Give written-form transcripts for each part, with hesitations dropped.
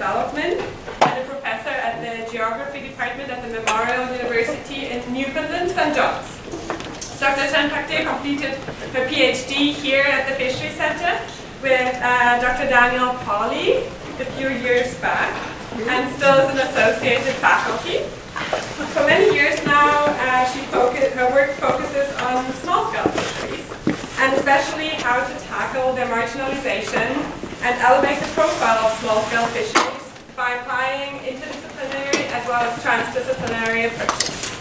Development and a professor at the Geography Department at the Memorial University in Newfoundland St. John's. Dr. Chuenpagdee completed her PhD here at the Fisheries Center with Dr. Daniel Pauly a few years back, and still is an associated faculty. For many years now, her work focuses on small-scale fisheries, and especially how to tackle their marginalization and elevate the profile of small-scale fisheries by applying interdisciplinary as well as transdisciplinary approaches.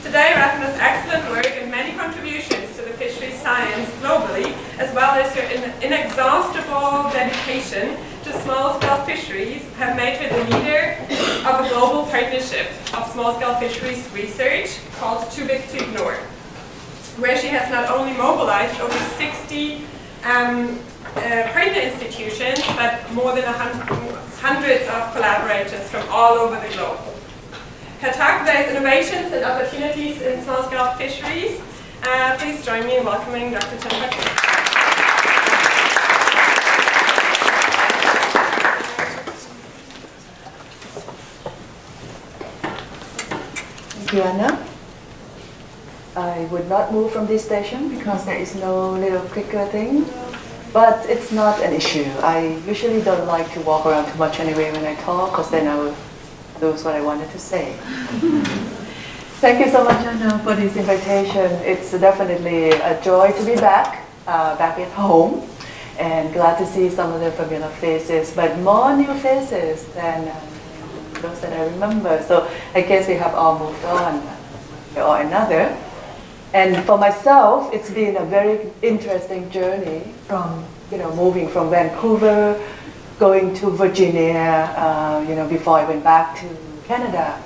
Today, Ratana's excellent work and many contributions to the fisheries science globally, as well as her inexhaustible dedication to small-scale fisheries, have made her the leader of a global partnership of small-scale fisheries research called Too Big to Ignore, where she has not only mobilized over 60 partner institutions, but more than hundreds of collaborators from all over the globe. Her talk today is Innovations and Opportunities in Small-Scale Fisheries. Please join me in welcoming Dr. Chuenpagdee. Thank you, Anna. I would not move from this station because there is no little clicker thing, but it's not an issue. I usually don't like to walk around too much anyway when I talk, because then I will lose what I wanted to say. Thank you so much, Anna, for this invitation. It's definitely a joy to be back at home, and glad to see some of the familiar faces, but more new faces than those that I remember. So I guess we have all moved on or another. And for myself, it's been a very interesting journey from, moving from Vancouver, going to Virginia, before I went back to Canada.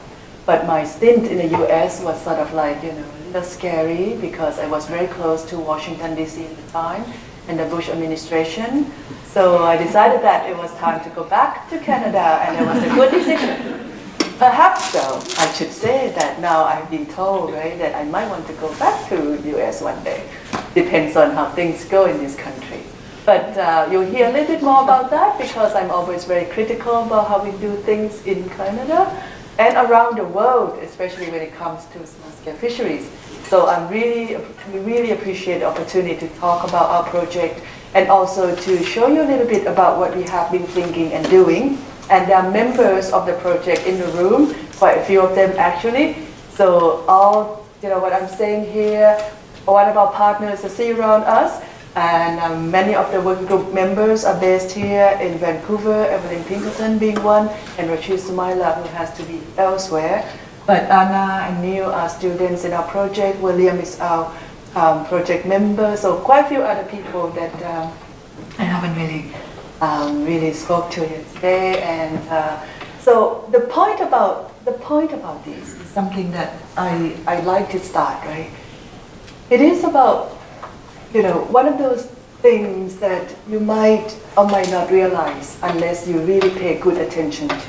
But my stint in the US was sort of like, a little scary because I was very close to Washington, D.C. at the time and the Bush administration. So I decided that it was time to go back to Canada, and it was a good decision. Perhaps though, I should say that now I've been told, right, that I might want to go back to US one day. Depends on how things go in this country. But you'll hear a little bit more about that because I'm always very critical about how we do things in Canada and around the world, especially when it comes to small-scale fisheries. So we really appreciate the opportunity to talk about our project and also to show you a little bit about what we have been thinking and doing. And there are members of the project in the room, quite a few of them actually. So all, what I'm saying here, one of our partners is sitting around us, and many of the working group members are based here in Vancouver, Evelyn Pinkerton being one, and Rashid Sumaila, who has to be elsewhere. But Anna and Neil are students in our project. William is our project member. So quite a few other people that I haven't really spoke to here today. And so the point about this is something that I like to start, right? It is about, one of those things that you might or might not realize unless you really pay good attention to.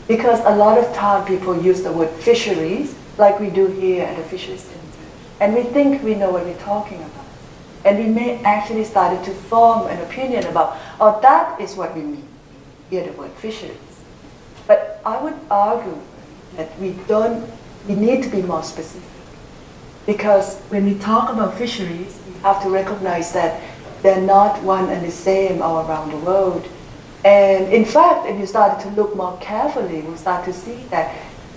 Because a lot of time people use the word fisheries, like we do here at the Fisheries Center. And we think we know what we're talking about. And we may actually started to form an opinion about, oh, that is what we mean, hear the word fisheries. But I would argue that we need to be more specific. Because when we talk about fisheries, we have to recognize that they're not one and the same all around the world. And in fact, if you started to look more carefully, we'll start to see that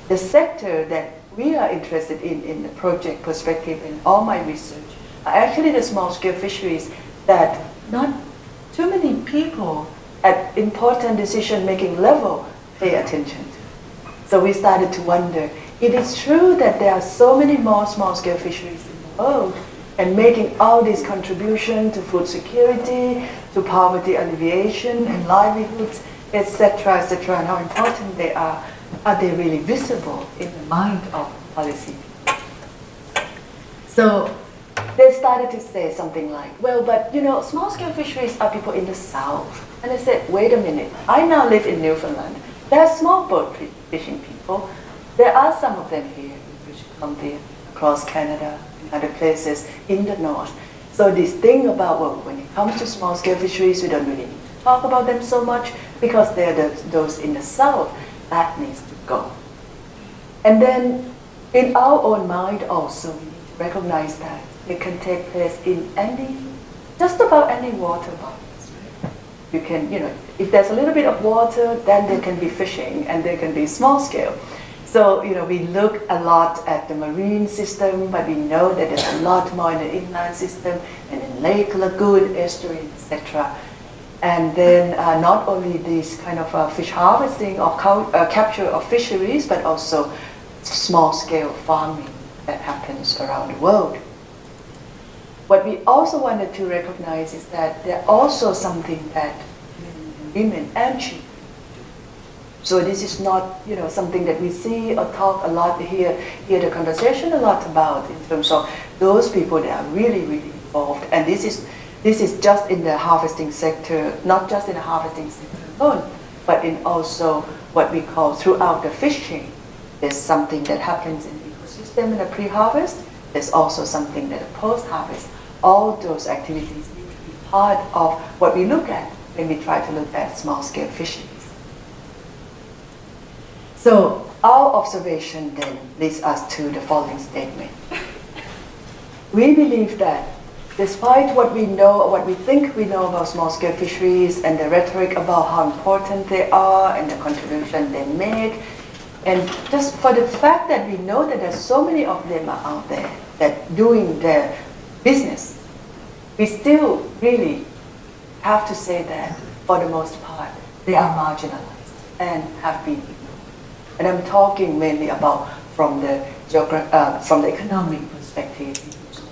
the sector that we are interested in the project perspective and all my research, are actually the small-scale fisheries that not too many people at important decision-making level pay attention to. So we started to wonder, it is true that there are so many more small-scale fisheries in the world, and making all these contributions to food security, to poverty alleviation and livelihoods, etc., and how important they are they really visible in the mind of policy? So they started to say something like, well, but small-scale fisheries are people in the south. And I said, wait a minute, I now live in Newfoundland. There are small boat fishing people. There are some of them here in British Columbia, across Canada, and other places in the north. So this thing about, well, when it comes to small-scale fisheries, we don't really need to talk about them so much because they're those in the south that needs to go. And then in our own mind also, we need to recognize that it can take place in just about any water bodies. You can, if there's a little bit of water, then there can be fishing and there can be small scale. So, we look a lot at the marine system, but we know that there's a lot more in the inland system and in lake, lagoon, estuary, etc. And then not only this kind of fish harvesting or capture of fisheries, but also small-scale farming that happens around the world. What we also wanted to recognize is that there's also something that women and children. So this is not, something that we see or talk a lot hear the conversation a lot about in terms of those people that are really, really involved. And this is just in the harvesting sector, not just in the harvesting sector alone, but in also what we call throughout the fish chain. There's something that happens in the ecosystem in the pre-harvest. There's also something that post-harvest. All those activities need to be part of what we look at when we try to look at small-scale fisheries. So our observation then leads us to the following statement. We believe that despite what we know or what we think we know about small-scale fisheries and the rhetoric about how important they are and the contribution they make, and just for the fact that we know that there's so many of them are out there that doing their business, we still really have to say that for the most part, they are marginalized and have been ignored. And I'm talking mainly about from the economic perspective,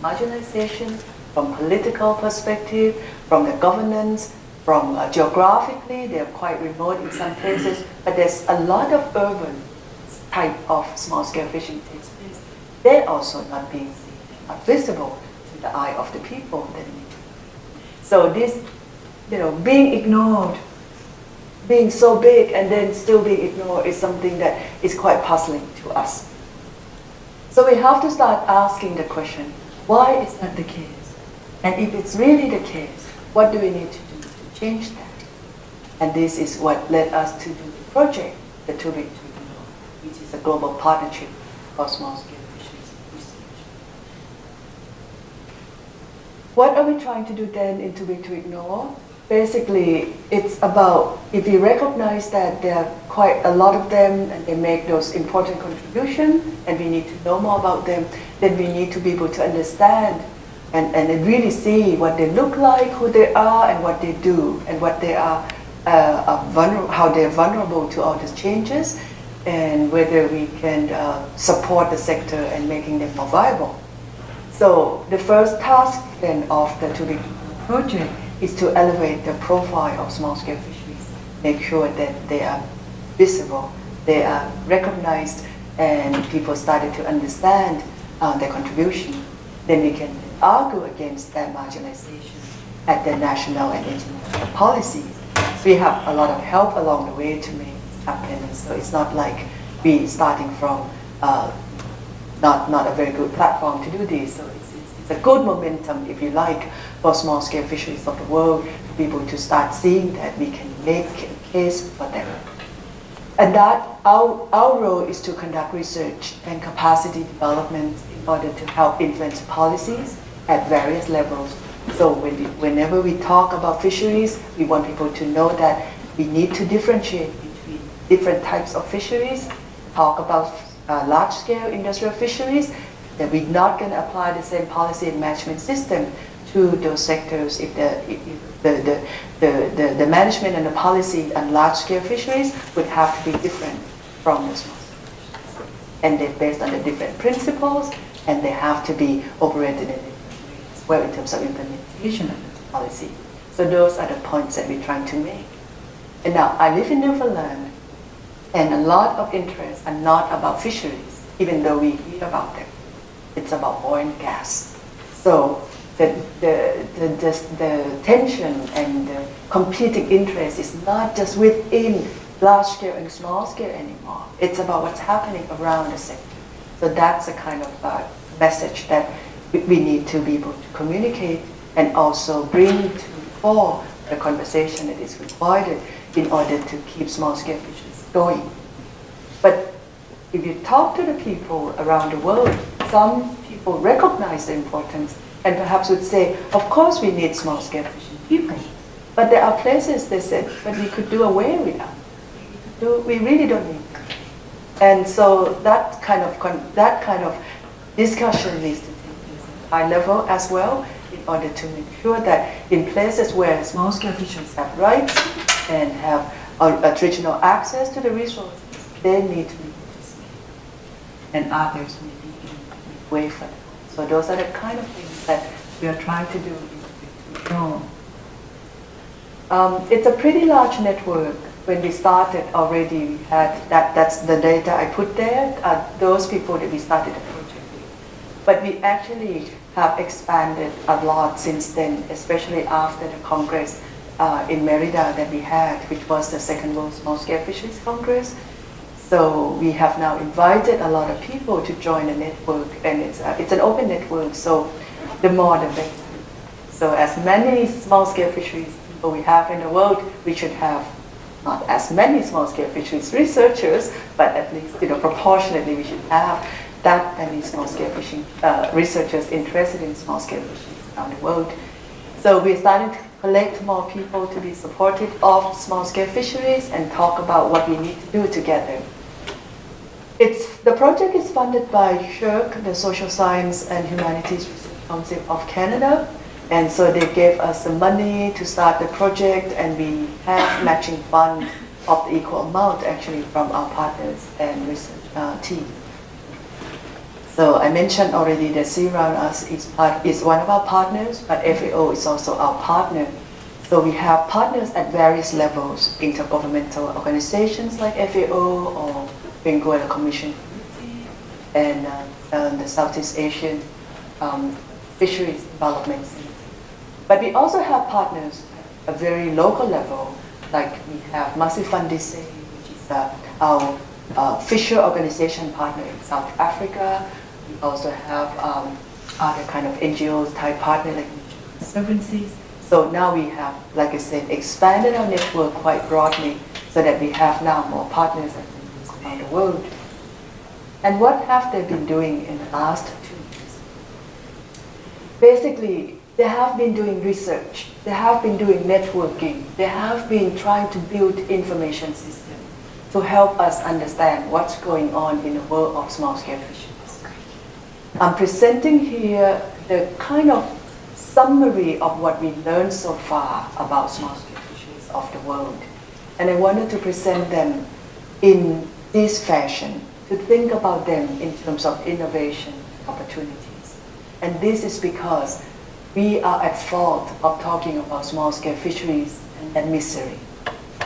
marginalization, from political perspective, from the governance, from geographically, they're quite remote in some places, but there's a lot of urban type of small-scale fishing takes place. They're also not being seen, not visible to the eye of the people. So this, being ignored, being so big and then still being ignored is something that is quite puzzling to us. So we have to start asking the question, why is that the case? And if it's really the case, what do we need to do to change that? And this is what led us to do the project, the Too Big to Ignore, which is a global partnership for small-scale fisheries research. What are we trying to do then in Too Big to Ignore? Basically, it's about, if we recognize that there are quite a lot of them and they make those important contributions and we need to know more about them, then we need to be able to understand and really see what they look like, who they are, and what they do, and what they are, how they're vulnerable to all these changes, and whether we can support the sector and making them more viable. So the first task then of the Too Big project is to elevate the profile of small-scale fisheries, make sure that they are visible, they are recognized, and people started to understand their contribution. Then we can argue against that marginalization at the national and international policies. So we have a lot of help along the way to make this happen. And so it's not like we starting from not a very good platform to do this. So it's a good momentum, if you like, for small-scale fisheries of the world to be able to start seeing that we can make a case for them. And that our role is to conduct research and capacity development in order to help influence policies at various levels. So whenever we talk about fisheries, we want people to know that we need to differentiate between different types of fisheries, talk about large-scale industrial fisheries, that we're not going to apply the same policy and management system to those sectors if the management and the policy on large-scale fisheries would have to be different from the small-scale fisheries. And they're based on the different principles, and they have to be operated in different ways as well in terms of implementation of the policy. So those are the points that we're trying to make. And now, I live in Newfoundland, and a lot of interests are not about fisheries, even though we hear about them. It's about oil and gas. So the tension and the competing interest is not just within large scale and small scale anymore. It's about what's happening around the sector. So that's a kind of message that we need to be able to communicate and also bring to the fore the conversation that is required in order to keep small-scale fisheries going. But if you talk to the people around the world, some people recognize the importance and perhaps would say, of course we need small-scale fishing people. But there are places, they said, but we could do away with them. We really don't need them. And so that kind of discussion needs to take place at high level as well, in order to make sure that in places where small-scale fishers have rights and have a traditional access to the resources, they need to be participating, and others may be in way for them. So those are the kind of things that we are trying to do in the zone. It's a pretty large network. When we started already, we had that's the data I put there, those people that we started the project with. But we actually have expanded a lot since then, especially after the Congress in Merida that we had, which was the Second World Small-Scale Fisheries Congress. So we have now invited a lot of people to join the network, and it's an open network, so the more the better. So as many small-scale fisheries people we have in the world, we should have not as many small-scale fisheries researchers, but at least proportionately we should have that many small-scale fishing researchers interested in small-scale fisheries around the world. So we're starting to collect more people to be supportive of small-scale fisheries and talk about what we need to do together. The project is funded by SSHRC, the Social Science and Humanities Research Council of Canada, and so they gave us the money to start the project, and we have matching funds of the equal amount actually from our partners and research team. So I mentioned already that Sea Around Us is one of our partners, but FAO is also our partner. So we have partners at various levels, intergovernmental organizations like FAO or Bengal Commission and the Southeast Asian Fisheries Development Center. But we also have partners at a very local level, like we have Masifandise, which is our fisher organization partner in South Africa. We also have other kind of NGOs type partner like Conservancies. So now we have, like I said, expanded our network quite broadly so that we have now more partners around the world. And what have they been doing in the last 2 years? Basically, they have been doing research, they have been doing networking, they have been trying to build information systems to help us understand what's going on in the world of small-scale fisheries. I'm presenting here the kind of summary of what we learned so far about small-scale fisheries of the world. And I wanted to present them in this fashion, to think about them in terms of innovation opportunities. And this is because we are at fault of talking about small-scale fisheries and their misery,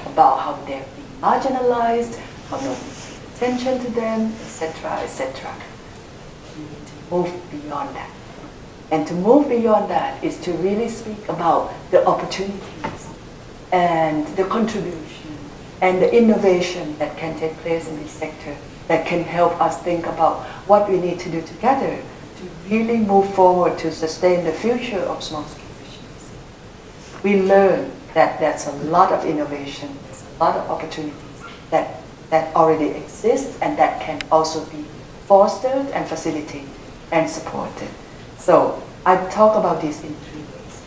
about how they're being marginalized, how nobody pays attention to them, etc., etc. We need to move beyond that. And to move beyond that is to really speak about the opportunities and the contribution and the innovation that can take place in this sector that can help us think about what we need to do together to really move forward to sustain the future of small-scale fisheries. We learn that there's a lot of innovation, there's a lot of opportunities that already exist and that can also be fostered and facilitated and supported. So I talk about this in 3 ways.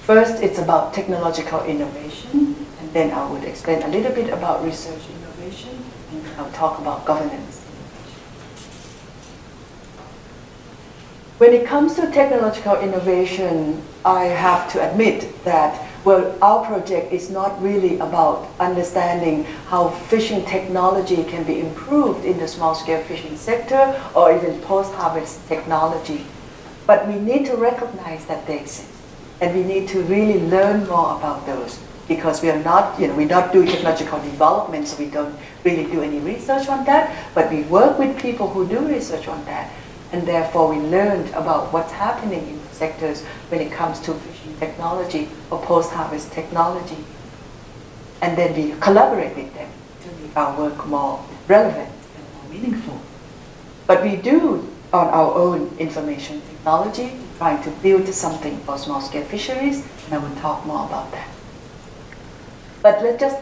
First, it's about technological innovation, and then I would explain a little bit about research innovation, and I'll talk about governance. When it comes to technological innovation, I have to admit that, well, our project is not really about understanding how fishing technology can be improved in the small-scale fishing sector or even post-harvest technology. But we need to recognize that they exist. And we need to really learn more about those because we are not, we don't do technological development, so we don't really do any research on that, but we work with people who do research on that. And therefore we learned about what's happening in the sectors when it comes to fishing technology or post-harvest technology. And then we collaborate with them to make our work more relevant and more meaningful. But we do on our own information technology, trying to build something for small-scale fisheries, and I will talk more about that. But let's just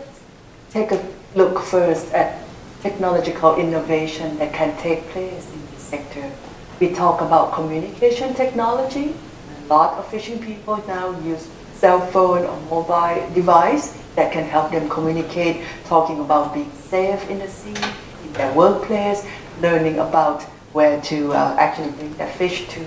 take a look first at technological innovation that can take place in this sector. We talk about communication technology. A lot of fishing people now use cell phone or mobile device that can help them communicate, talking about being safe in the sea, in their workplace, learning about where to actually bring their fish to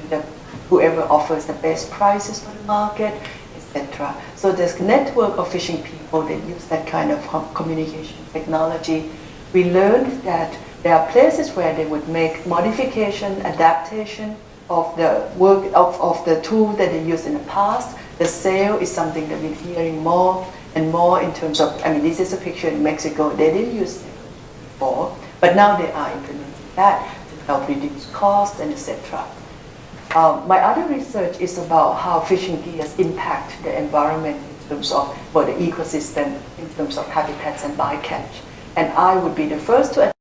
whoever offers the best prices for the market, etc. So there's a network of fishing people that use that kind of communication technology. We learned that there are places where they would make modification, adaptation of the work of the tool that they used in the past. The sail is something that we're hearing more and more in terms of, I mean, this is a picture in Mexico. They didn't use sail before, but now they are implementing that to help reduce cost and etc. My other research is about how fishing gears impact the environment in terms of the ecosystem, in terms of habitats and bycatch. And I would be the first to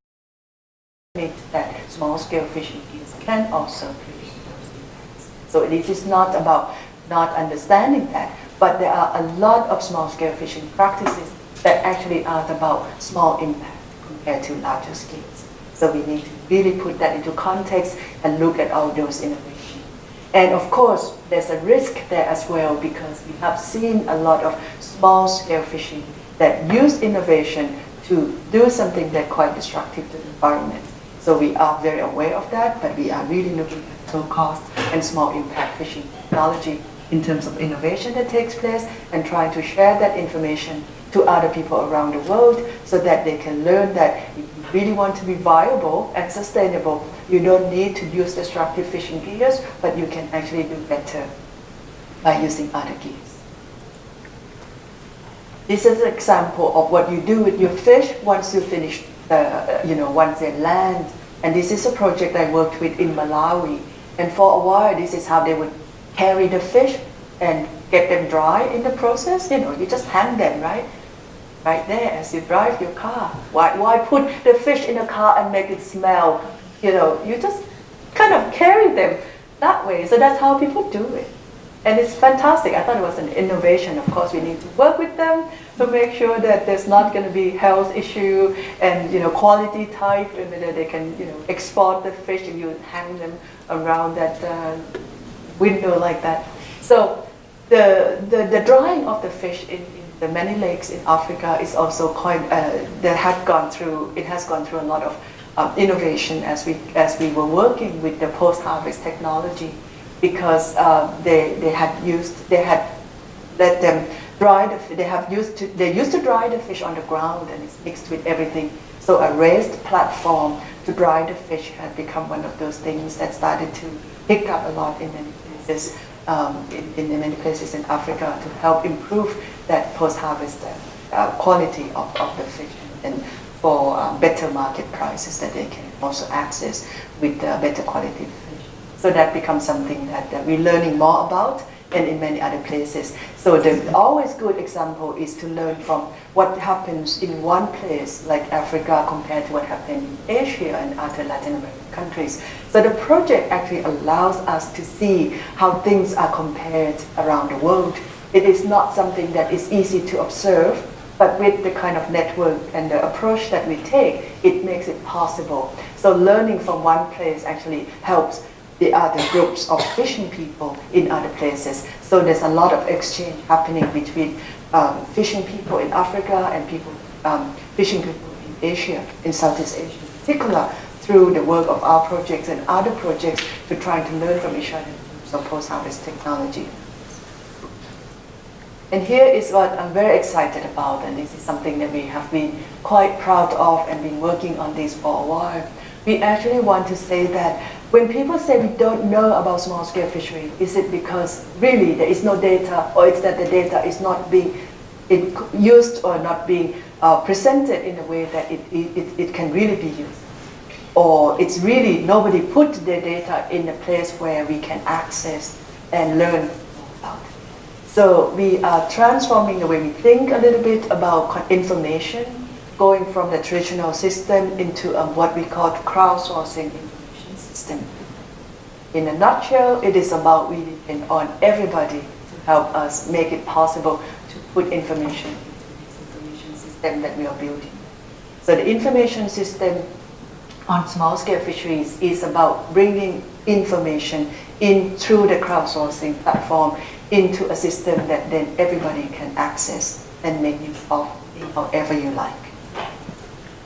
admit that small-scale fishing gears can also produce those impacts. So this is not about not understanding that, but there are a lot of small-scale fishing practices that actually are about small impact compared to larger scales. So we need to really put that into context and look at all those innovations. And of course, there's a risk there as well, because we have seen a lot of small-scale fishing that use innovation to do something that's quite destructive to the environment. So we are very aware of that, but we are really looking at low cost and small impact fishing technology in terms of innovation that takes place, and trying to share that information to other people around the world so that they can learn that if you really want to be viable and sustainable, you don't need to use destructive fishing gears, but you can actually do better by using other gears. This is an example of what you do with your fish once you finish, once they land. And this is a project I worked with in Malawi. And for a while, this is how they would carry the fish and get them dry in the process. You just hang them, right? Right there as you drive your car. Why put the fish in a car and make it smell? You just kind of carry them that way. So that's how people do it. And it's fantastic. I thought it was an innovation. Of course, we need to work with them to make sure that there's not going to be health issue and quality type, and that they can export the fish if you hang them around that window like that. So the drying of the fish in the many lakes in Africa is also quite. It has gone through a lot of innovation as we were working with the post-harvest technology, because they used to dry the fish on the ground, and it's mixed with everything. So a raised platform to dry the fish had become one of those things that started to pick up a lot in many places, in many places in Africa, to help improve that post-harvest quality of the fish, and for better market prices that they can also access with better quality fish. So that becomes something that we're learning more about, and in many other places. So the always good example is to learn from what happens in one place like Africa compared to what happened in Asia and other Latin American countries. So the project actually allows us to see how things are compared around the world. It is not something that is easy to observe, but with the kind of network and the approach that we take, it makes it possible. So learning from one place actually helps the other groups of fishing people in other places. So there's a lot of exchange happening between fishing people in Africa and fishing people in Asia, in Southeast Asia in particular, through the work of our projects and other projects, to try to learn from each other in terms of post-harvest technology. And here is what I'm very excited about, and this is something that we have been quite proud of and been working on this for a while. We actually want to say that when people say we don't know about small-scale fishery, is it because really there is no data, or it's that the data is not being used or not being presented in a way that it can really be used? Or it's really nobody put the data in a place where we can access and learn about it. So we are transforming the way we think a little bit about information, going from the traditional system into what we call crowdsourcing information system. In a nutshell, it is about we depend on everybody to help us make it possible to put information into these system that we are building. So the information system on small-scale fisheries is about bringing information in through the crowdsourcing platform into a system that then everybody can access and make use of however you like.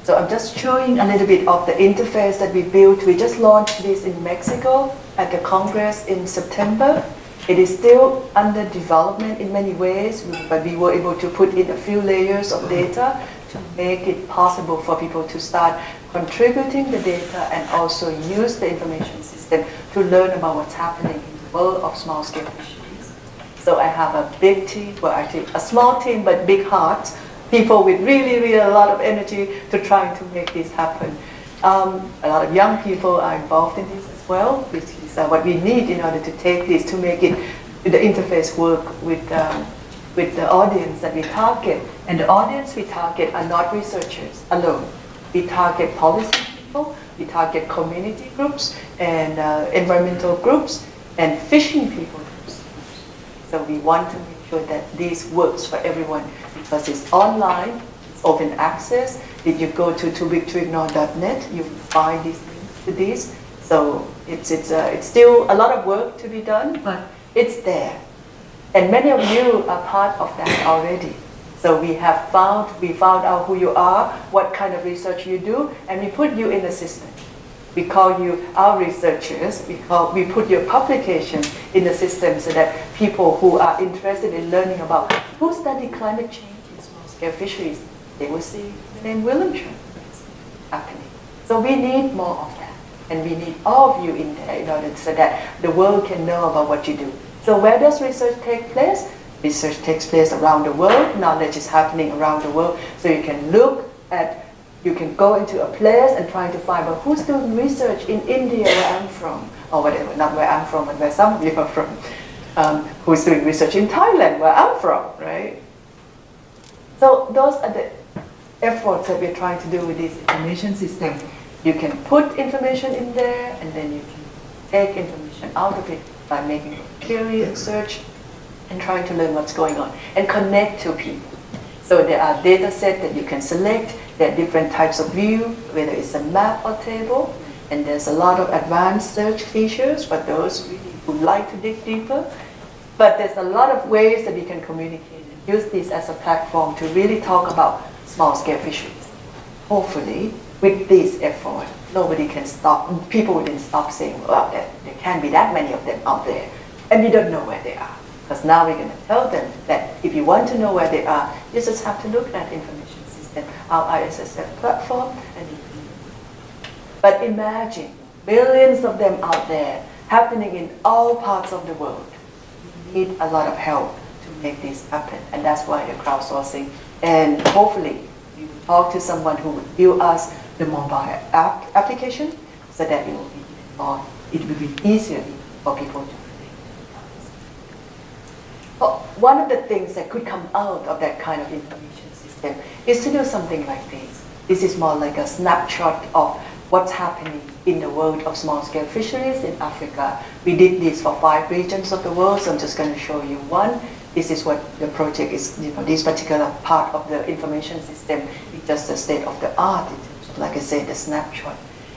So I'm just showing a little bit of the interface that we built. We just launched this in Mexico at the Congress in September. It is still under development in many ways, but we were able to put in a few layers of data to make it possible for people to start contributing the data and also use the information system to learn about what's happening in the world of small-scale fisheries. So I have a big team, well actually a small team but big hearts, people with really a lot of energy to try to make this happen. A lot of young people are involved in this as well, which is what we need in order to take this, to make it, the interface work with the audience that we target. And the audience we target are not researchers alone. We target policy people, we target community groups, and environmental groups, and fishing people groups. So we want to make sure that this works for everyone because it's online, it's open access. If you go to toobigtoignore.net, you will find these links to this. So it's still a lot of work to be done, but it's there. And many of you are part of that already. So we found out who you are, what kind of research you do, and we put you in the system. We call you our researchers. We put your publications in the system so that people who are interested in learning about who study climate change in small-scale fisheries, they will see the name Willemstrom happening. So we need more of that, and we need all of you in there in order so that the world can know about what you do. So where does research take place? Research takes place around the world. Knowledge is happening around the world. So you can you can go into a place and try to find, well, who's doing research in India where I'm from? Or whatever, not where I'm from, but where some of you are from. Who's doing research in Thailand where I'm from, right? So those are the efforts that we're trying to do with this information system. You can put information in there, and then you can take information out of it by making a query and search and trying to learn what's going on and connect to people. So there are data sets that you can select. There are different types of view, whether it's a map or table, and there's a lot of advanced search features for those really who like to dig deeper. But there's a lot of ways that we can communicate and use this as a platform to really talk about small-scale fisheries. Hopefully, with this effort, nobody can stop, people wouldn't stop saying, well, there can't be that many of them out there, and we don't know where they are. Because now we're going to tell them that if you want to know where they are, you just have to look at information system, our ISSF platform, and you can. But imagine billions of them out there happening in all parts of the world. We need a lot of help to make this happen, and that's why the crowdsourcing. And hopefully, we will talk to someone who will build us the mobile application, so that it will be easier for people to. One of the things that could come out of that kind of information system is to do something like this. This is more like a snapshot of what's happening in the world of small-scale fisheries in Africa. We did this for 5 regions of the world, so I'm just going to show you one. This is what the project is, this particular part of the information system is just the state of the art, like I said, the snapshot.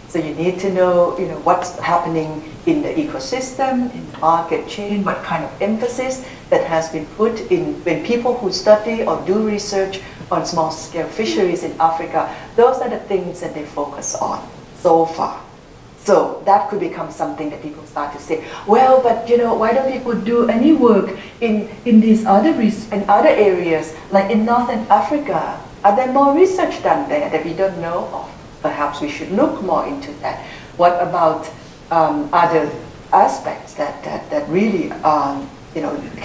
So you need to know, what's happening in the ecosystem, in the market chain, what kind of emphasis that has been put in when people who study or do research on small-scale fisheries in Africa, those are the things that they focus on so far. So that could become something that people start to say, well, but why don't people do any work in these other areas, like in Northern Africa? Are there more research done there that we don't know of? Perhaps we should look more into that. What about other aspects that really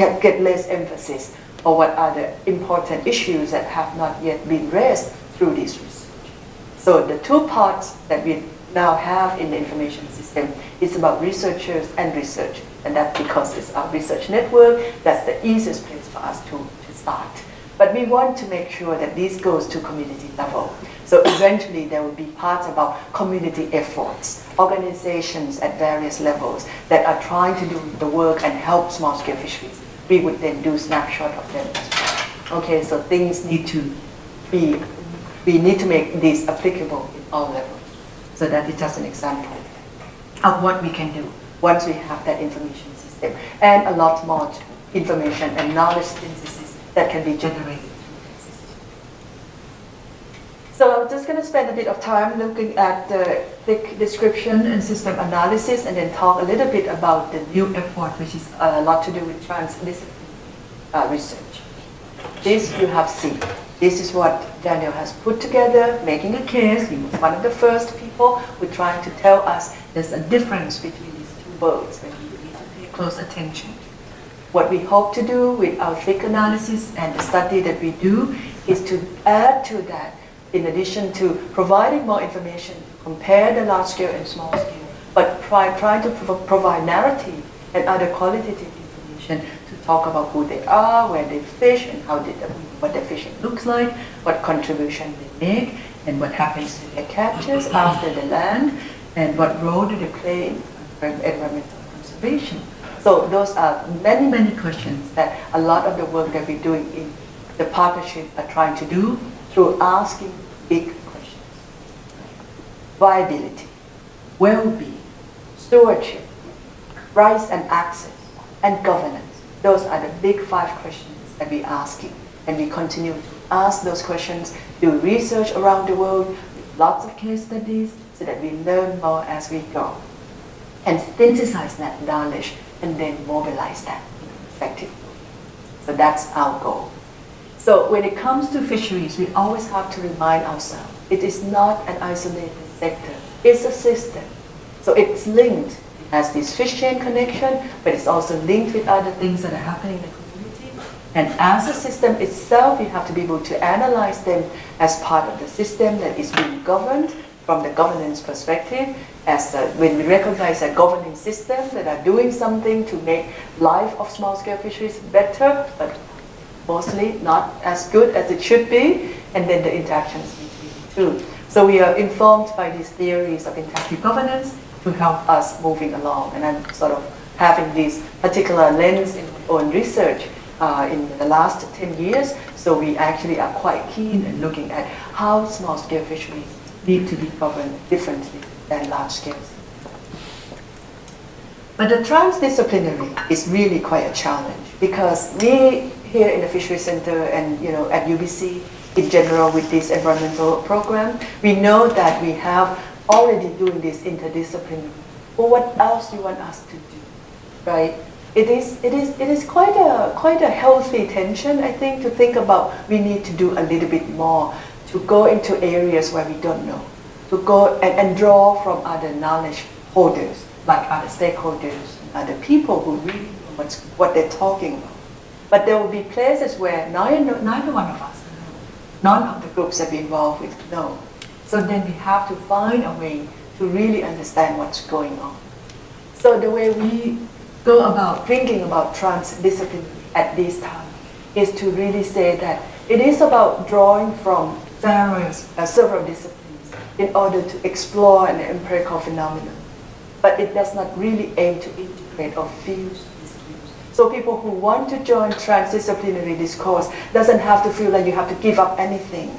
get less emphasis, or what are the important issues that have not yet been raised through this research? So the 2 parts that we now have in the information system is about researchers and research, and that's because it's our research network. That's the easiest place for us to start. But we want to make sure that this goes to community level. So eventually there will be parts about community efforts, organizations at various levels that are trying to do the work and help small-scale fisheries. We would then do snapshot of them as well. Okay, so things need to we, we need to make this applicable in all levels. So that is just an example of what we can do once we have that information system, and a lot more information and knowledge synthesis that can be generated. So I'm just going to spend a bit of time looking at the thick description and system analysis, and then talk a little bit about the new effort, which is a lot to do with transdisciplinary research. This you have seen. This is what Daniel has put together, making a case. He was one of the first people who tried to tell us there's a difference between these two worlds, and we need to pay close attention. What we hope to do with our thick analysis and the study that we do is to add to that, in addition to providing more information to compare the large scale and small scale, but try to provide narrative and other qualitative information to talk about who they are, where they fish, and what their fishing looks like, what contribution they make, and what happens to their captures after they land, and what role do they play in environmental conservation. So those are many, many questions that a lot of the work that we're doing in the partnership are trying to do through asking big questions. Viability, well-being, stewardship, rights and access, and governance. Those are the big 5 questions that we're asking. And we continue to ask those questions, do research around the world with lots of case studies so that we learn more as we go. And synthesize that knowledge and then mobilize that effectively. So that's our goal. So when it comes to fisheries, we always have to remind ourselves, it is not an isolated sector, it's a system. So it's linked, it has this fish chain connection, but it's also linked with other things that are happening in the community. And as a system itself, you have to be able to analyze them as part of the system that is being governed from the governance perspective, when we recognize a governing system that are doing something to make life of small-scale fisheries better, but mostly not as good as it should be, and then the interactions between the two. So we are informed by these theories of interactive governance to help us moving along. And I'm sort of having this particular lens in my own research in the last 10 years. So we actually are quite keen in looking at how small-scale fisheries need to be governed differently than large-scale. But the transdisciplinary is really quite a challenge, because we here in the Fisheries Center and at UBC in general with this environmental program, we know that we have already doing this interdisciplinary. But what else do you want us to do, right? It is quite a healthy tension, I think, to think about we need to do a little bit more, to go into areas where we don't know, to go and draw from other knowledge holders, like other stakeholders, and other people who really know what they're talking about. But there will be places where neither one of us know. None of the groups that we're involved with know. So then we have to find a way to really understand what's going on. So the way we go about thinking about transdisciplinary at this time is to really say that it is about drawing from several disciplines in order to explore an empirical phenomenon. But it does not really aim to integrate or fuse these views. So people who want to join transdisciplinary discourse doesn't have to feel like you have to give up anything,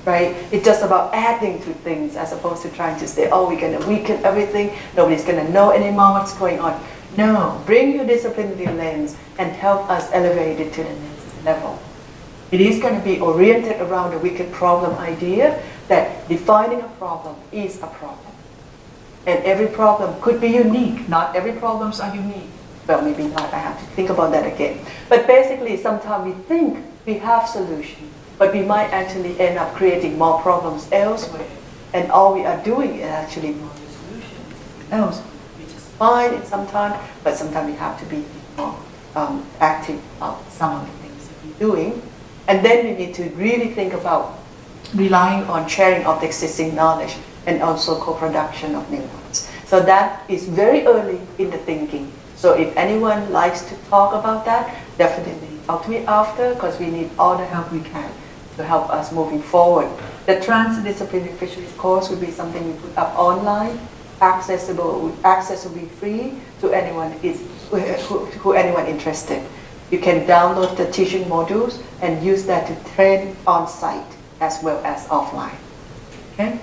right? It's just about adding to things as opposed to trying to say, oh, we're going to weaken everything, nobody's going to know anymore what's going on. No, bring your disciplinary lens and help us elevate it to the next level. It is going to be oriented around the wicked problem idea that defining a problem is a problem. And every problem could be unique. Not every problems are unique. Well, maybe not. I have to think about that again. But basically, sometimes we think we have solutions, but we might actually end up creating more problems elsewhere. And all we are doing is actually more solutions else, which is fine in some time, but sometimes we have to be more active about some of the things that we're doing. And then we need to really think about relying on sharing of the existing knowledge and also co-production of new ones. So that is very early in the thinking. So if anyone likes to talk about that, definitely talk to me after, because we need all the help we can to help us moving forward. The transdisciplinary fisheries course will be something we put up online, accessibly free to anyone who anyone interested. You can download the teaching modules and use that to train on site as well as offline. Okay?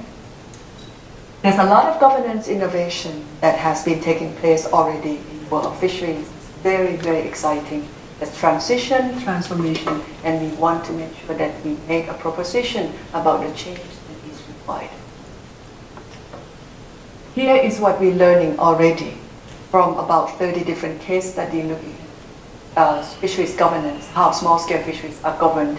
There's a lot of governance innovation that has been taking place already in the world of fisheries. It's very, very exciting. There's transition, transformation, and we want to make sure that we make a proposition about the change that is required. Here is what we're learning already from about 30 different case studies looking at fisheries governance, how small-scale fisheries are governed.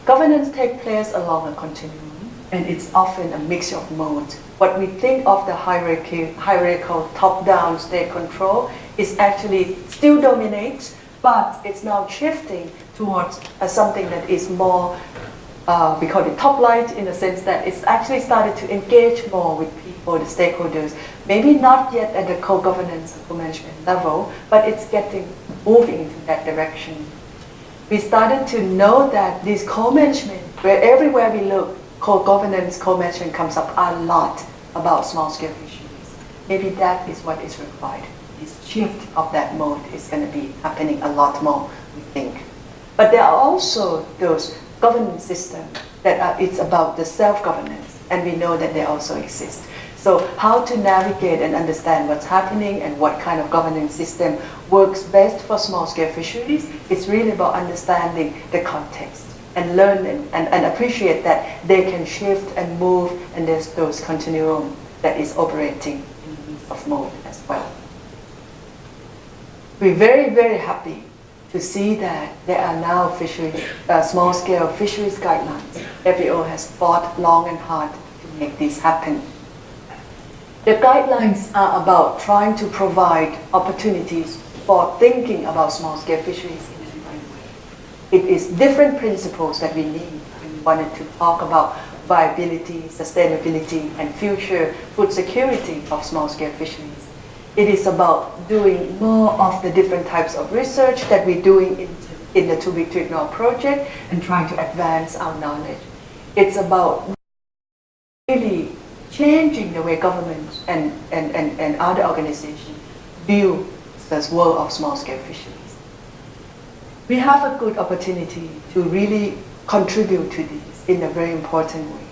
Governance takes place along a continuum, and it's often a mixture of modes. What we think of the hierarchical top-down state control is actually still dominates, but it's now shifting towards something that is more, we call it top light, in the sense that it's actually started to engage more with people, the stakeholders. Maybe not yet at the co-governance and co-management level, but it's moving into that direction. We started to know that this co-management, where everywhere we look, co-governance, co-management comes up a lot about small-scale fisheries. Maybe that is what is required. This shift of that mode is going to be happening a lot more, we think. But there are also those governance systems that it's about the self-governance, and we know that they also exist. So how to navigate and understand what's happening and what kind of governance system works best for small-scale fisheries, it's really about understanding the context and learn and appreciate that they can shift and move, and there's those continuum that is operating in the midst of mode as well. We're very, very happy to see that there are now fisheries, small-scale fisheries guidelines. FAO has fought long and hard to make this happen. The guidelines are about trying to provide opportunities for thinking about small-scale fisheries in a different way. It is different principles that we need when we wanted to talk about viability, sustainability, and future food security of small-scale fisheries. It is about doing more of the different types of research that we're doing in the Too Big to Ignore project and trying to advance our knowledge. It's about really changing the way governments and other organizations view this world of small-scale fisheries. We have a good opportunity to really contribute to this in a very important way.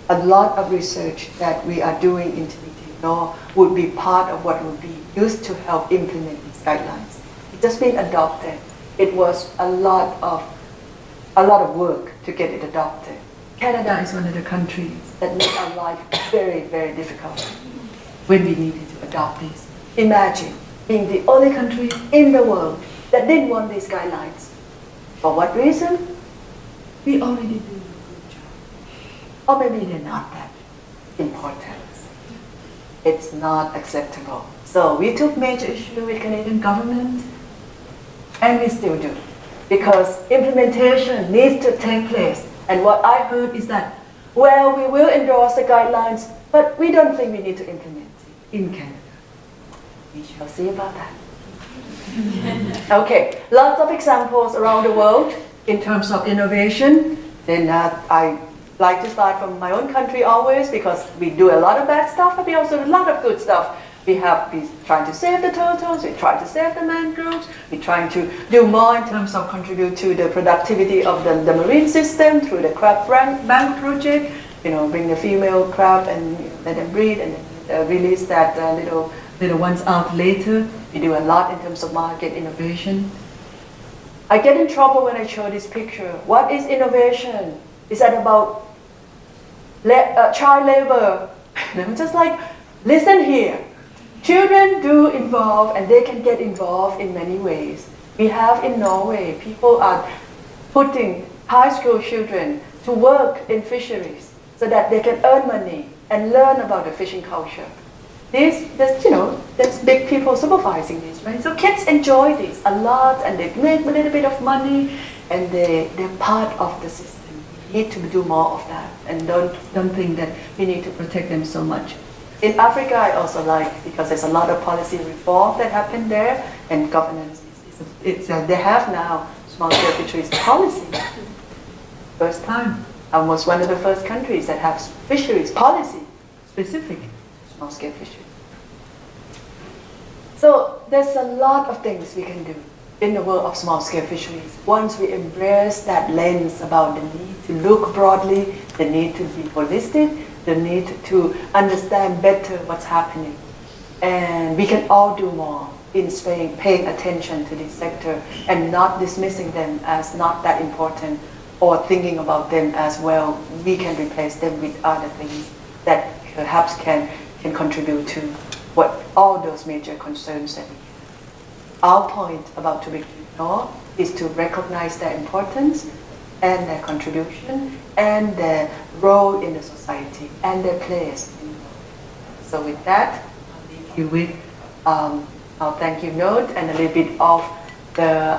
A lot of research that we are doing in Too Big to Ignore would be part of what would be used to help implement these guidelines. It's just been adopted. It was a lot of work to get it adopted. Canada is one of the countries that made our life very, very difficult when we needed to adopt this. Imagine being the only country in the world that didn't want these guidelines. For what reason? We already do a good job. Or maybe they're not that important. It's not acceptable. So we took major issue with Canadian government, and we still do, because implementation needs to take place. And what I heard is that, well, we will endorse the guidelines, but we don't think we need to implement it in Canada. We shall see about that. Okay, lots of examples around the world in terms of innovation. Then I like to start from my own country always, because we do a lot of bad stuff, but we also do a lot of good stuff. We're trying to save the turtles, we're trying to save the mangroves, we're trying to do more in terms of contribute to the productivity of the marine system through the crab bank project, bring the female crab and let them breed and then release that little ones out later. We do a lot in terms of market innovation. I get in trouble when I show this picture. What is innovation? Is that about child labor? And I'm just like, listen here. Children do involve, and they can get involved in many ways. We have in Norway, people are putting high school children to work in fisheries so that they can earn money and learn about the fishing culture. There's big people supervising this, right? So kids enjoy this a lot, and they make a little bit of money, and they're part of the system. We need to do more of that, and don't think that we need to protect them so much. In Africa, I also like, because there's a lot of policy reform that happened there, and governance. They have now small-scale fisheries policy. First time. Almost one of the first countries that have fisheries policy, specific small-scale fisheries. So there's a lot of things we can do in the world of small-scale fisheries once we embrace that lens about the need to look broadly, the need to be holistic, the need to understand better what's happening. And we can all do more in paying attention to this sector and not dismissing them as not that important or thinking about them as well. We can replace them with other things that perhaps can contribute to what all those major concerns that we have. Our point about to be ignored is to recognize their importance and their contribution and their role in the society and their place in the world. So with that, I'll leave you with our thank you note and a little bit of the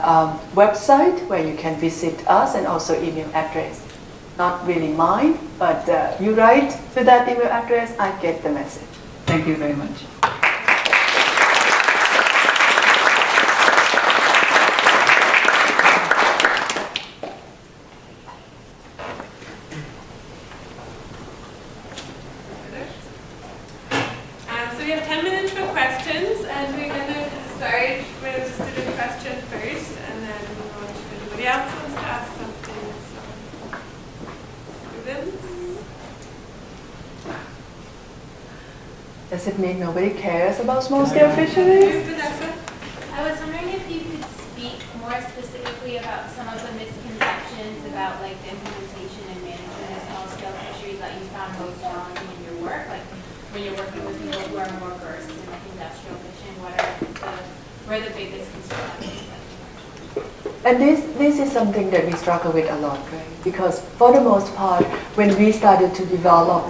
website where you can visit us and also email address. Not really mine, but you write to that email address, I get the message. Thank you very much. So we have 10 minutes for questions, and we're going to start with a student question first, and then move on to anybody else who wants to ask something. So, students? Does it mean nobody cares about small-scale fisheries? Vanessa? I was wondering if you could speak more specifically about some of the misconceptions about like the implementation and management of small-scale fisheries that you found most challenging in your work, like when you're working with people who are more versed in like industrial fishing. Where the biggest concerns? And this is something that we struggle with a lot, right? Because for the most part, when we started to develop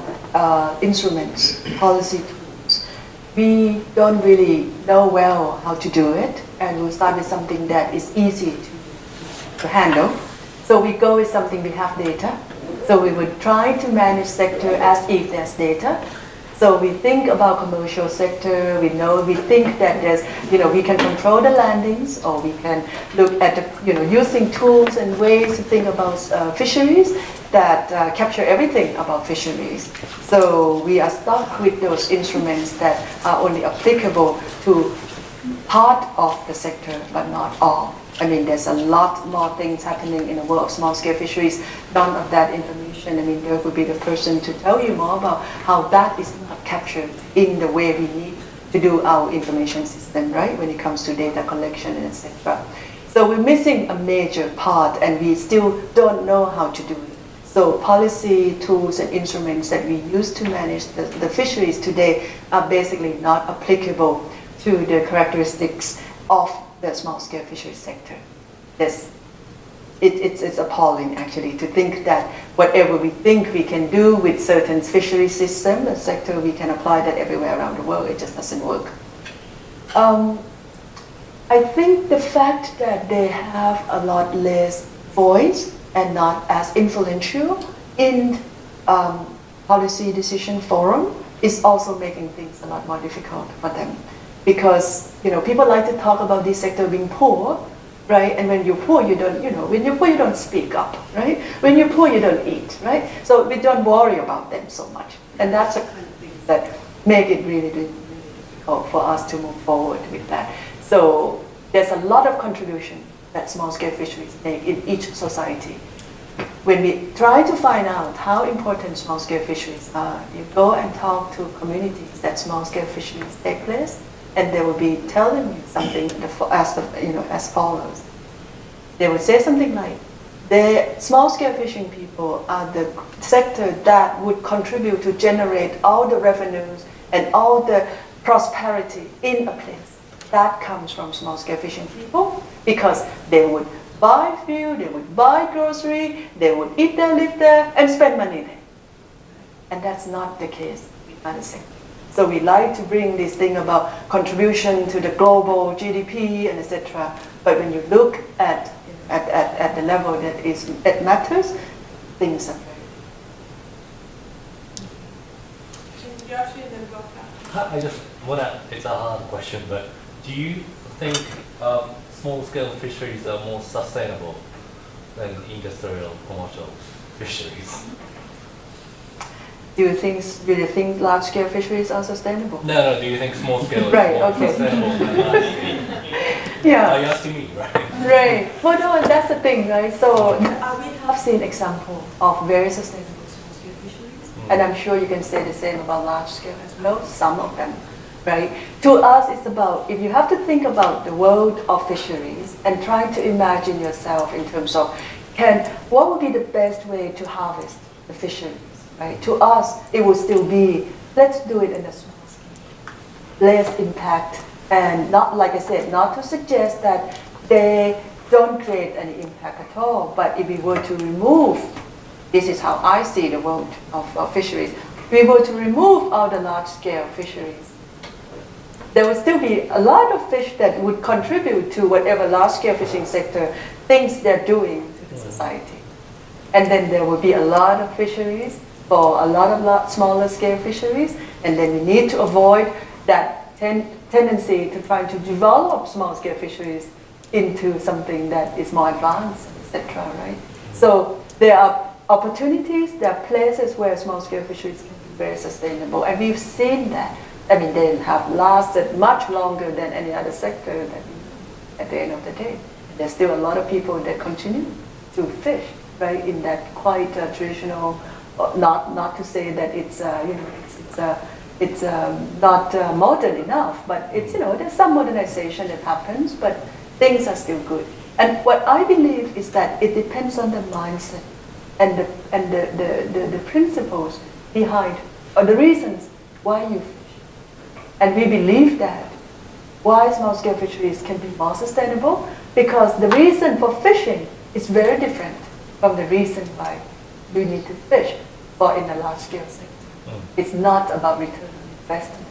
instruments, policy tools, we don't really know well how to do it, and we started something that is easy to handle. So we go with something we have data. So we would try to manage sector as if there's data. So we think about commercial sector, we think that there's, we can control the landings, or we can look at using tools and ways to think about fisheries that capture everything about fisheries. So we are stuck with those instruments that are only applicable to part of the sector, but not all. I mean, there's a lot more things happening in the world of small-scale fisheries. None of that information, there would be the person to tell you more about how that is not captured in the way we need to do our information system, right? When it comes to data collection and etc. So we're missing a major part, and we still don't know how to do it. So policy, tools, and instruments that we use to manage the fisheries today are basically not applicable to the characteristics of the small-scale fisheries sector. It's appalling, actually, to think that whatever we think we can do with certain fishery system, a sector, we can apply that everywhere around the world. It just doesn't work. I think the fact that they have a lot less voice and not as influential in policy decision forum is also making things a lot more difficult for them. Because people like to talk about this sector being poor, right? And when you're poor, you don't, when you're poor, you don't speak up, right? When you're poor, you don't eat, right? So we don't worry about them so much. And that's the kind of things that make it really, really difficult for us to move forward with that. So there's a lot of contribution that small-scale fisheries make in each society. When we try to find out how important small-scale fisheries are, you go and talk to communities that small-scale fisheries take place, and they will be telling you something as follows. They would say something like, the small-scale fishing people are the sector that would contribute to generate all the revenues and all the prosperity in a place. That comes from small-scale fishing people, because they would buy fuel, they would buy grocery, they would eat there, live there, and spend money there. And that's not the case with other sectors. So we like to bring this thing about contribution to the global GDP and etc. But when you look at the level that matters, things are very. I just want to, it's a hard question, but do you think small-scale fisheries are more sustainable than industrial commercial fisheries? Do you really think large-scale fisheries are sustainable? No, do you think small-scale Right, is more okay. sustainable than large-scale? Yeah. Are you asking me, right? Right. Well, no, that's the thing, right? So we have seen examples of very sustainable small-scale And I'm sure you can say the same about large scale as well, some of them, right? To us, it's about, if you have to think about the world of fisheries and trying to imagine yourself in terms of, what would be the best way to harvest the fisheries, right? To us, it would still be, let's do it in a small scale, less impact, and not, like I said, not to suggest that they don't create any impact at all, but if we were to remove, this is how I see the world of fisheries, if we were to remove all the large-scale fisheries, there would still be a lot of fish that would contribute to whatever large-scale fishing sector thinks they're doing to the society. And then there would be a lot of fisheries for a lot of smaller scale fisheries, and then we need to avoid that tendency to try to develop small scale fisheries into something that is more advanced, etc. Right? So there are opportunities, there are places where small scale fisheries can be very sustainable, and we've seen that. I mean, they have lasted much longer than any other sector that at the end of the day. There's still a lot of people that continue to fish, right, in that quite traditional, not to say that it's, it's not modern enough, but it's, there's some modernization that happens, but things are still good. And what I believe is that it depends on the mindset and the principles behind, or the reasons why you fish. And we believe that why small-scale fisheries can be more sustainable, because the reason for fishing is very different from the reason why we need to fish for in the large-scale sector. It's not about return on investment.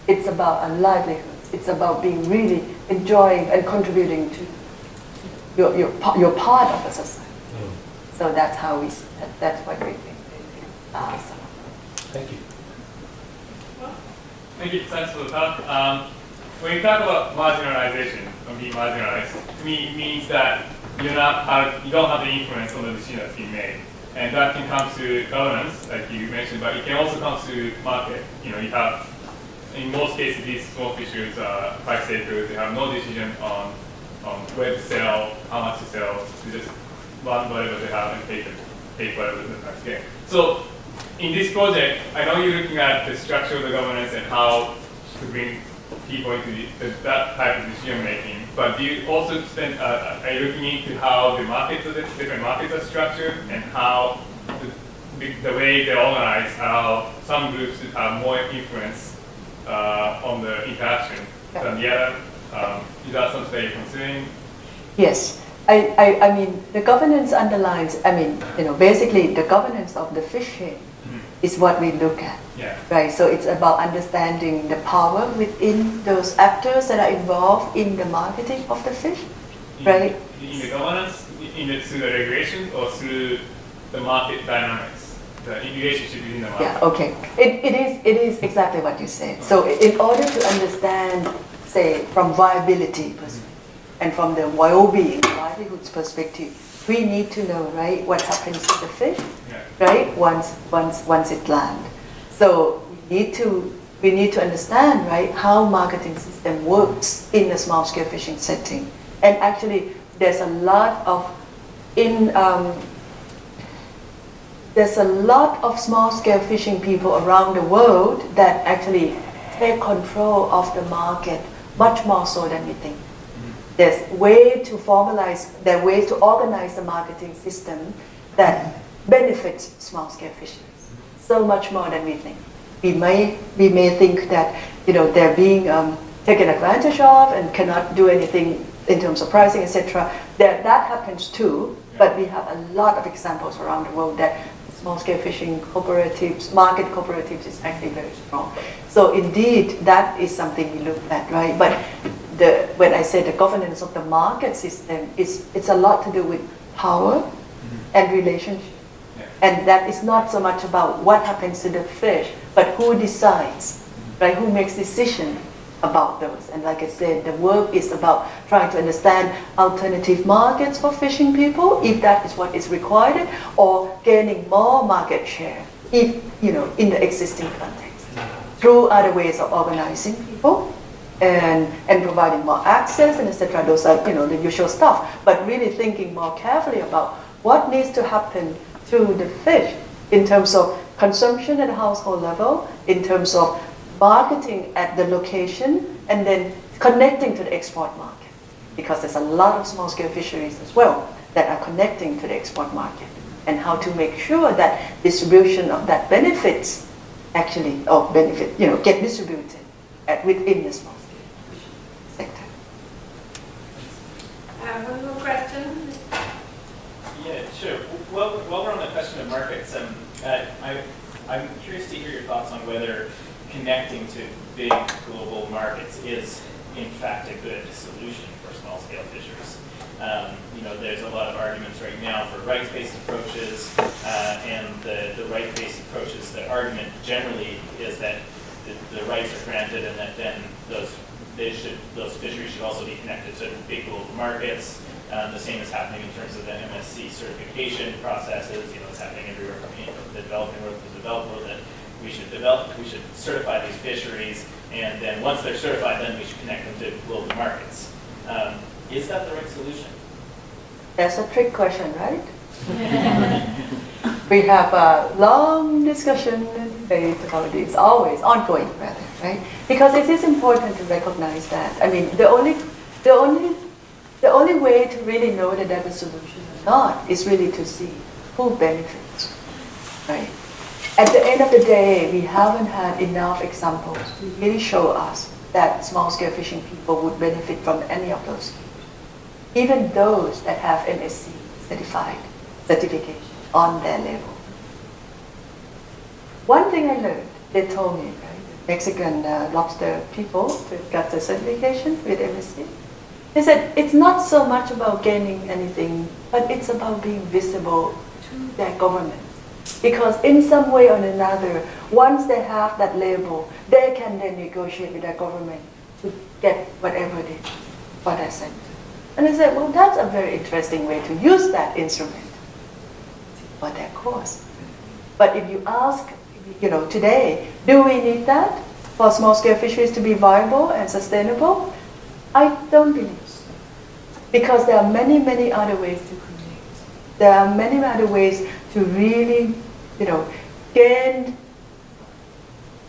It's about a livelihood. It's about being really enjoying and contributing to your part of the society. So that's how that's what we think. Thank you. Thank you. Thanks for the talk. When you talk about marginalization, or being marginalized, to me it means that you don't have the influence on the decision that's being made. And that can come to governance, like you mentioned, but it can also come to market. You have, in most cases, these small fisheries are price takers. They have no decision on where to sell, how much to sell. They just run whatever they have and pay whatever the price get. So in this project, I know you're looking at the structure of the governance and how to bring people into that type of decision making. But do you also are you looking into how the different markets are structured and how the way they're organized, how some groups have more influence on the interaction than the other? Is that something that you're considering? Yes. I mean, the governance underlines, basically the governance of the fishing is what we look at, right? So it's about understanding the power within those actors that are involved in the marketing of the fish, right? In the governance, through the regulations or through the market dynamics, the relationship within the market? Yeah, okay. It is exactly what you said. So in order to understand, say, from viability perspective and from the well-being, livelihoods perspective, we need to know, right, what happens to the fish, right, once it lands. So we need to understand, right, how marketing system works in a small-scale fishing setting. And actually, there's a lot of small-scale fishing people around the world that actually take control of the market much more so than we think. There's ways to organize the marketing system that benefits small-scale fisheries so much more than we think. We may think that they're being taken advantage of and cannot do anything in terms of pricing, etc. That happens too, but we have a lot of examples around the world that small-scale fishing cooperatives, market cooperatives is actually very strong. So indeed, that is something we look at, right? But when I say the governance of the market system, it's a lot to do with power and relationship. And that is not so much about what happens to the fish, but who decides, right? Who makes decision about those. And like I said, the work is about trying to understand alternative markets for fishing people, if that is what is required, or gaining more market share, if in the existing context, through other ways of organizing people and providing more access and etc. Those are the usual stuff. But really thinking more carefully about what needs to happen to the fish in terms of consumption at a household level in terms of marketing at the location and then connecting to the export market. Because there's a lot of small-scale fisheries as well that are connecting to the export market, and how to make sure that distribution of that benefits actually, or benefit, get distributed within the small-scale sector. One more question. Yeah, sure. Well, while we're on the question of markets, I'm curious to hear your thoughts on whether connecting to big global markets is, in fact, a good solution for small-scale fisheries. There's a lot of arguments right now for rights-based approaches, and the rights-based approaches, the argument generally is that the rights are granted, and that then those fisheries should also be connected to big global markets. The same is happening in terms of the MSC certification processes. It's happening everywhere from the developing world to the developed world, that we should certify these fisheries, and then once they're certified, then we should connect them to global markets. Is that the right solution? That's a trick question, right? We have a long discussion and debate about this, always ongoing rather, right? Because it is important to recognize that. I mean, the only way to really know that that's a solution or not is really to see who benefits, right? At the end of the day, we haven't had enough examples to really show us that small-scale fishing people would benefit from any of those. Even those that have MSC certification on their level. One thing I learned, they told me, right, the Mexican lobster people that got the certification with MSC, they said it's not so much about gaining anything, but it's about being visible to their government. Because in some way or another, once they have that label, they can then negotiate with their government to get whatever it is for their center. And I said, well, that's a very interesting way to use that instrument for their cause. But if you ask, today, do we need that for small-scale fisheries to be viable and sustainable? I don't believe so. Because there are many, many other ways to create. There are many other ways to really, gain,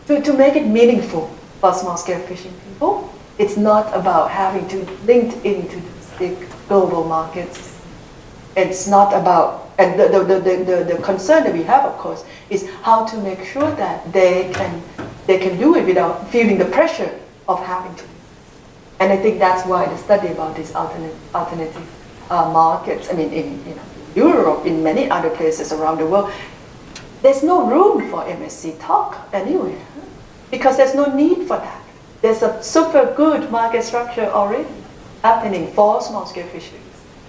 to make it meaningful for small-scale fishing people. It's not about having to link into big global markets. It's not about, and the concern that we have, of course, is how to make sure that they can do it without feeling the pressure of having to. And I think that's why the study about these alternative markets, I mean, in Europe, in many other places around the world, there's no room for MSC talk anywhere, because there's no need for that. There's a super good market structure already happening for small-scale fisheries.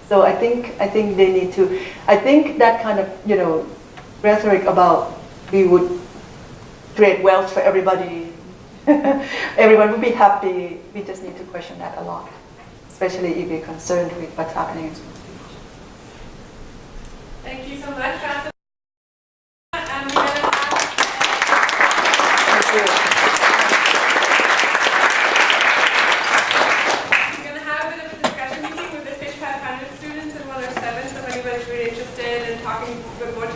So I think they need to. I think that kind of rhetoric about we would create wealth for everybody, everyone would be happy. We just need to question that a lot, especially if we're concerned with what's happening in small-scale fisheries. Thank you so much, Ratana. And we're going to have a bit of a discussion meeting with the Fish 500 students in 107. So if anybody's really interested in talking with more